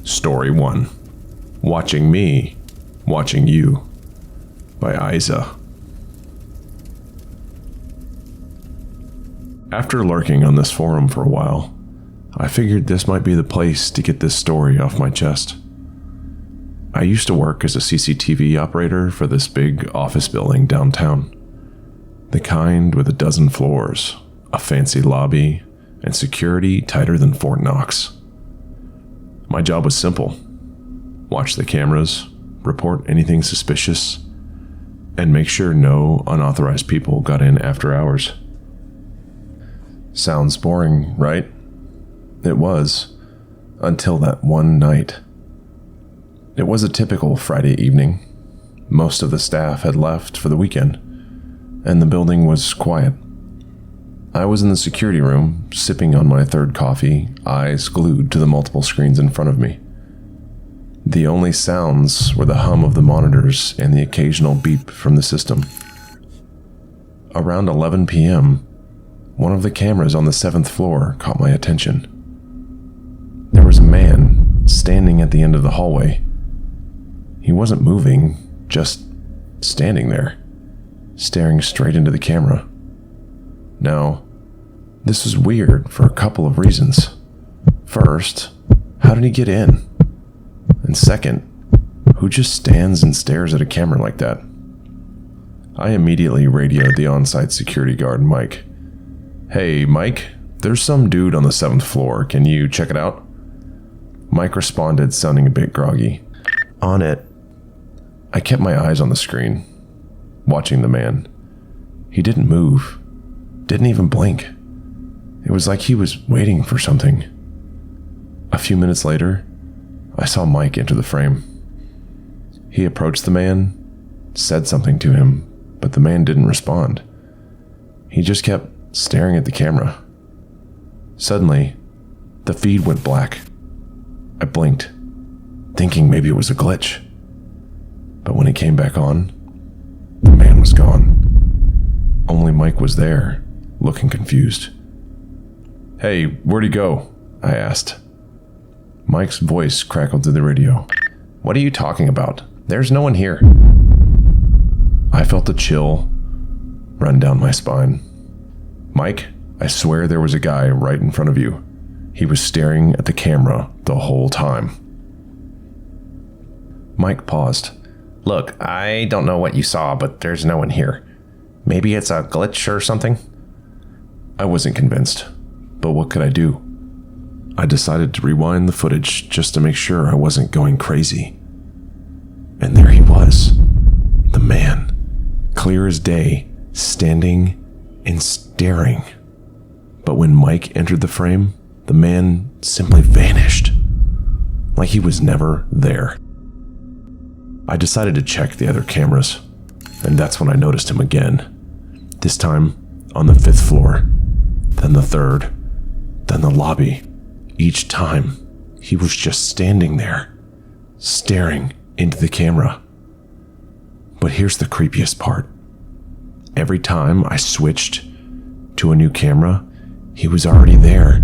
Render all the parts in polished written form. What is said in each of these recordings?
Story 1. Watching Me, Watching You by Isa. After lurking on this forum for a while, I figured this might be the place to get this story off my chest. I used to work as a CCTV operator for this big office building downtown. The kind with a dozen floors, a fancy lobby, and security tighter than Fort Knox. My job was simple. Watch the cameras, report anything suspicious, and make sure no unauthorized people got in after hours. Sounds boring, right? It was, until that one night. It was a typical Friday evening. Most of the staff had left for the weekend, and the building was quiet. I was in the security room, sipping on my third coffee, eyes glued to the multiple screens in front of me. The only sounds were the hum of the monitors and the occasional beep from the system. Around 11 p.m., one of the cameras on the 7th floor caught my attention. There was a man standing at the end of the hallway. He wasn't moving, just standing there, staring straight into the camera. Now, this was weird for a couple of reasons. First, how did he get in? And second, who just stands and stares at a camera like that? I immediately radioed the on-site security guard, Mike. "Hey, Mike, there's some dude on the 7th floor. Can you check it out?" Mike responded, sounding a bit groggy. "On it." I kept my eyes on the screen, watching the man. He didn't move. Didn't even blink. It was like he was waiting for something. A few minutes later, I saw Mike enter the frame. He approached the man, said something to him, but the man didn't respond. He just kept staring at the camera. Suddenly, the feed went black. I blinked, thinking maybe it was a glitch. But when it came back on, the man was gone. Only Mike was there, looking confused. "Hey, where'd he go?" I asked. Mike's voice crackled through the radio. "What are you talking about? There's no one here." I felt a chill run down my spine. "Mike, I swear there was a guy right in front of you. He was staring at the camera the whole time." Mike paused. "Look, I don't know what you saw, but there's no one here. Maybe it's a glitch or something?" I wasn't convinced, but what could I do? I decided to rewind the footage just to make sure I wasn't going crazy. And there he was, the man, clear as day, standing and staring. But when Mike entered the frame, the man simply vanished, like he was never there. I decided to check the other cameras, and that's when I noticed him again. This time on the 5th floor, then the 3rd, then the lobby. Each time, he was just standing there, staring into the camera. But here's the creepiest part. Every time I switched to a new camera, he was already there,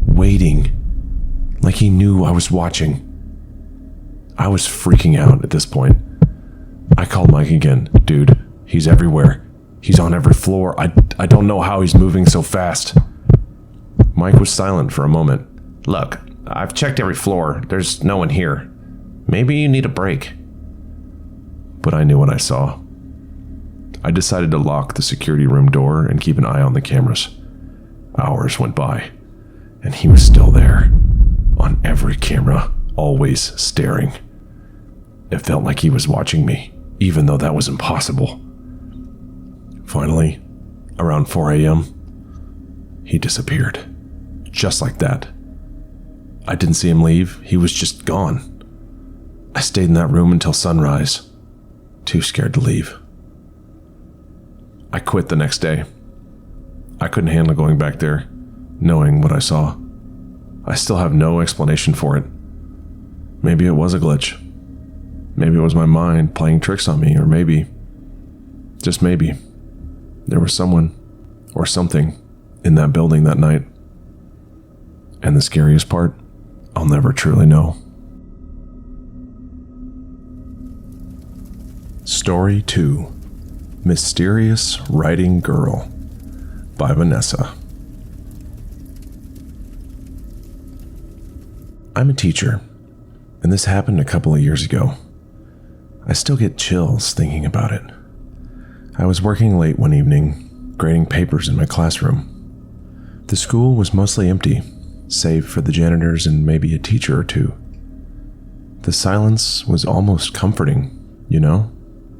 waiting, like he knew I was watching. I was freaking out at this point. I called Mike again. "Dude, he's everywhere. He's on every floor. I don't know how he's moving so fast." Mike was silent for a moment. "Look, I've checked every floor. There's no one here. Maybe you need a break." But I knew what I saw. I decided to lock the security room door and keep an eye on the cameras. Hours went by, and he was still there, on every camera, always staring. It felt like he was watching me, even though that was impossible. Finally, around 4 a.m., he disappeared. Just like that. I didn't see him leave. He was just gone. I stayed in that room until sunrise, too scared to leave. I quit the next day. I couldn't handle going back there, knowing what I saw. I still have no explanation for it. Maybe it was a glitch. Maybe it was my mind playing tricks on me, or maybe, just maybe, there was someone or something in that building that night. And the scariest part, I'll never truly know. Story 2: Mysterious Writing Girl by Vanessa. I'm a teacher, and this happened a couple of years ago. I still get chills thinking about it. I was working late one evening, grading papers in my classroom. The school was mostly empty, save for the janitors and maybe a teacher or two. The silence was almost comforting, you know?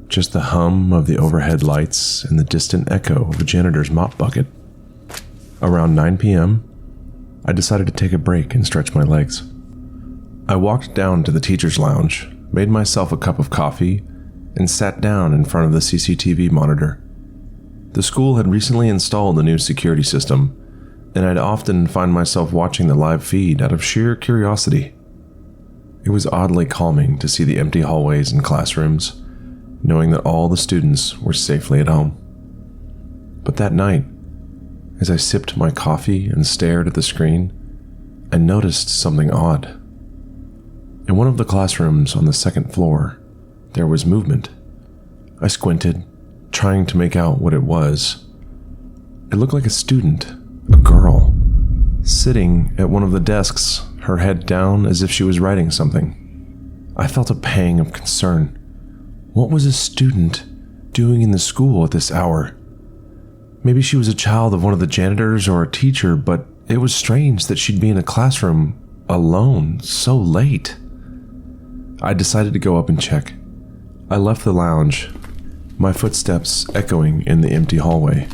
Just the hum of the overhead lights and the distant echo of a janitor's mop bucket. Around 9 p.m., I decided to take a break and stretch my legs. I walked down to the teacher's lounge, made myself a cup of coffee, and sat down in front of the CCTV monitor. The school had recently installed a new security system, and I'd often find myself watching the live feed out of sheer curiosity. It was oddly calming to see the empty hallways and classrooms, knowing that all the students were safely at home. But that night, as I sipped my coffee and stared at the screen, I noticed something odd. In one of the classrooms on the second floor, there was movement. I squinted, trying to make out what it was. It looked like a student, a girl, sitting at one of the desks, her head down as if she was writing something. I felt a pang of concern. What was a student doing in the school at this hour? Maybe she was a child of one of the janitors or a teacher, but it was strange that she'd be in a classroom alone so late. I decided to go up and check. I left the lounge, my footsteps echoing in the empty hallway.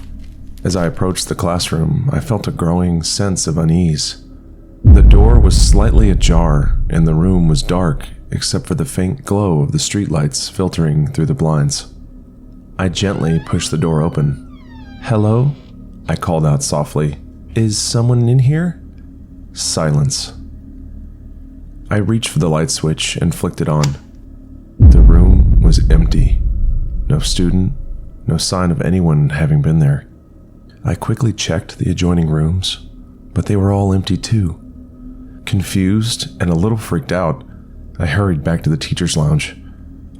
As I approached the classroom, I felt a growing sense of unease. The door was slightly ajar, and the room was dark except for the faint glow of the streetlights filtering through the blinds. I gently pushed the door open. "Hello?" I called out softly. "Is someone in here?" Silence. I reached for the light switch and flicked it on. The room was empty. No student, no sign of anyone having been there. I quickly checked the adjoining rooms, but they were all empty too. Confused and a little freaked out, I hurried back to the teacher's lounge.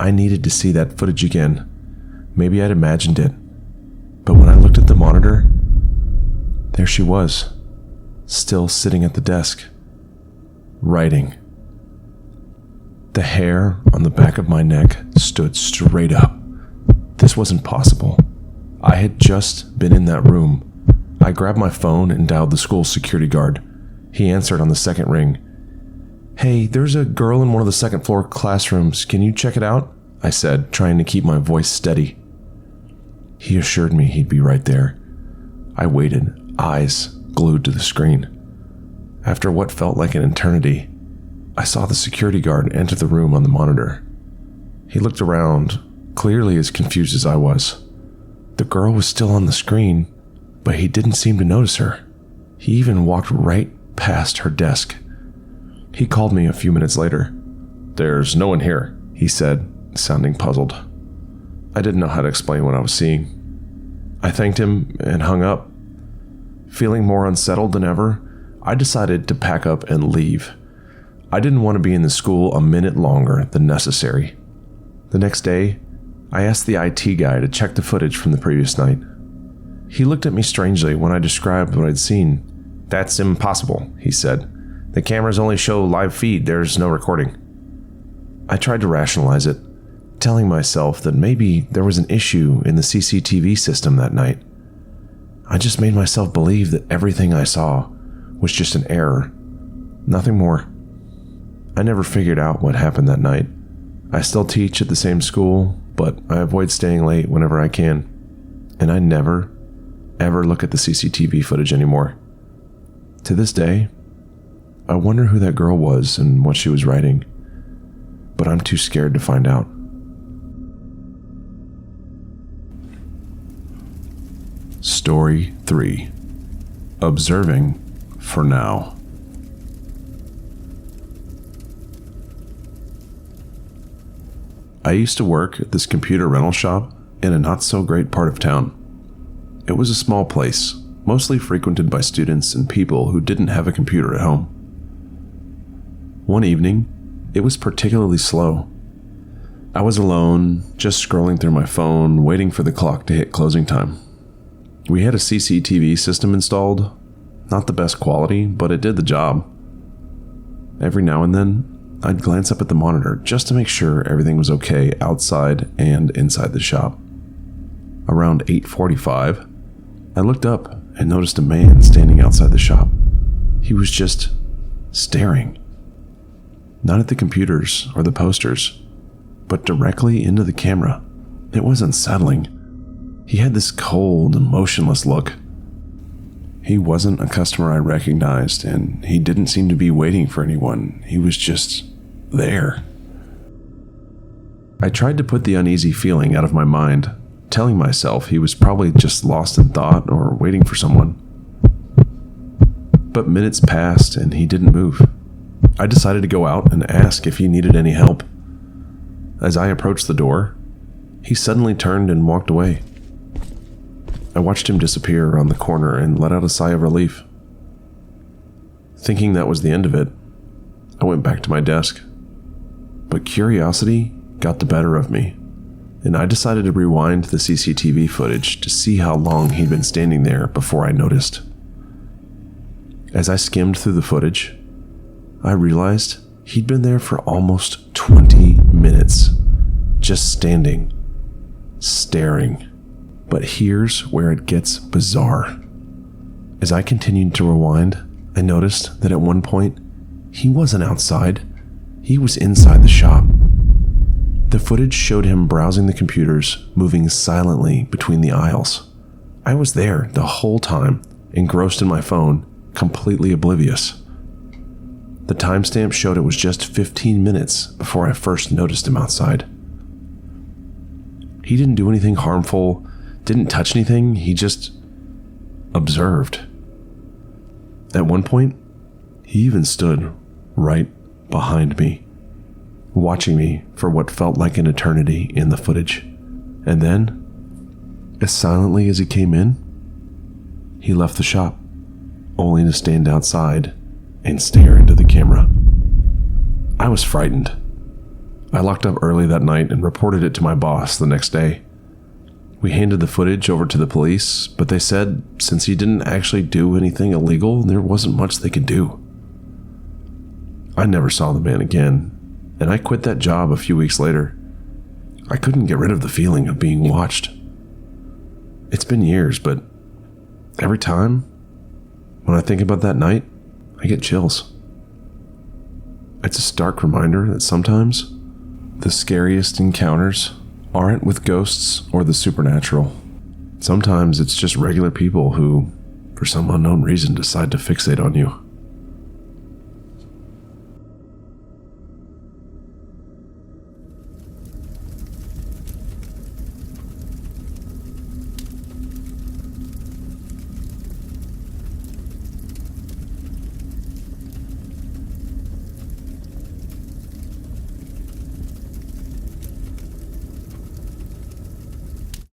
I needed to see that footage again. Maybe I'd imagined it. But when I looked at the monitor, there she was, still sitting at the desk, writing. The hair on the back of my neck stood straight up. This wasn't possible. I had just been in that room. I grabbed my phone and dialed the school security guard. He answered on the second ring. "Hey, there's a girl in one of the second floor classrooms. Can you check it out?" I said, trying to keep my voice steady. He assured me he'd be right there. I waited, eyes glued to the screen. After what felt like an eternity, I saw the security guard enter the room on the monitor. He looked around, clearly as confused as I was. The girl was still on the screen, but he didn't seem to notice her. He even walked right past her desk. He called me a few minutes later. "There's no one here," he said, sounding puzzled. I didn't know how to explain what I was seeing. I thanked him and hung up. Feeling more unsettled than ever, I decided to pack up and leave. I didn't want to be in the school a minute longer than necessary. The next day, I asked the IT guy to check the footage from the previous night. He looked at me strangely when I described what I'd seen. "That's impossible," he said. "The cameras only show live feed, there's no recording." I tried to rationalize it, telling myself that maybe there was an issue in the CCTV system that night. I just made myself believe that everything I saw was just an error, nothing more. I never figured out what happened that night. I still teach at the same school, but I avoid staying late whenever I can, and I never, ever look at the CCTV footage anymore. To this day, I wonder who that girl was and what she was writing, but I'm too scared to find out. Story 3: Observing for Now. I used to work at this computer rental shop in a not-so-great part of town. It was a small place, mostly frequented by students and people who didn't have a computer at home. One evening, it was particularly slow. I was alone, just scrolling through my phone, waiting for the clock to hit closing time. We had a CCTV system installed. Not the best quality, but it did the job. Every now and then, I'd glance up at the monitor just to make sure everything was okay outside and inside the shop. Around 8:45, I looked up and noticed a man standing outside the shop. He was just staring. Not at the computers or the posters, but directly into the camera. It was unsettling. He had this cold and motionless look. He wasn't a customer I recognized, and he didn't seem to be waiting for anyone. He was just there. I tried to put the uneasy feeling out of my mind, telling myself he was probably just lost in thought or waiting for someone. But minutes passed and he didn't move. I decided to go out and ask if he needed any help. As I approached the door, he suddenly turned and walked away. I watched him disappear around the corner and let out a sigh of relief. Thinking that was the end of it, I went back to my desk. But curiosity got the better of me, and I decided to rewind the CCTV footage to see how long he'd been standing there before I noticed. As I skimmed through the footage, I realized he'd been there for almost 20 minutes, just standing, staring. But here's where it gets bizarre. As I continued to rewind, I noticed that at one point, he wasn't outside, he was inside the shop. The footage showed him browsing the computers, moving silently between the aisles. I was there the whole time, engrossed in my phone, completely oblivious. The timestamp showed it was just 15 minutes before I first noticed him outside. He didn't do anything harmful, didn't touch anything, he just observed. At one point, he even stood right behind me, watching me for what felt like an eternity in the footage. And then, as silently as he came in, he left the shop, only to stand outside and stare into the camera. I was frightened. I locked up early that night and reported it to my boss the next day. We handed the footage over to the police, but they said since he didn't actually do anything illegal, there wasn't much they could do. I never saw the man again, and I quit that job a few weeks later. I couldn't get rid of the feeling of being watched. It's been years, but every time, when I think about that night, I get chills. It's a stark reminder that sometimes the scariest encounters aren't with ghosts or the supernatural. Sometimes it's just regular people who, for some unknown reason, decide to fixate on you.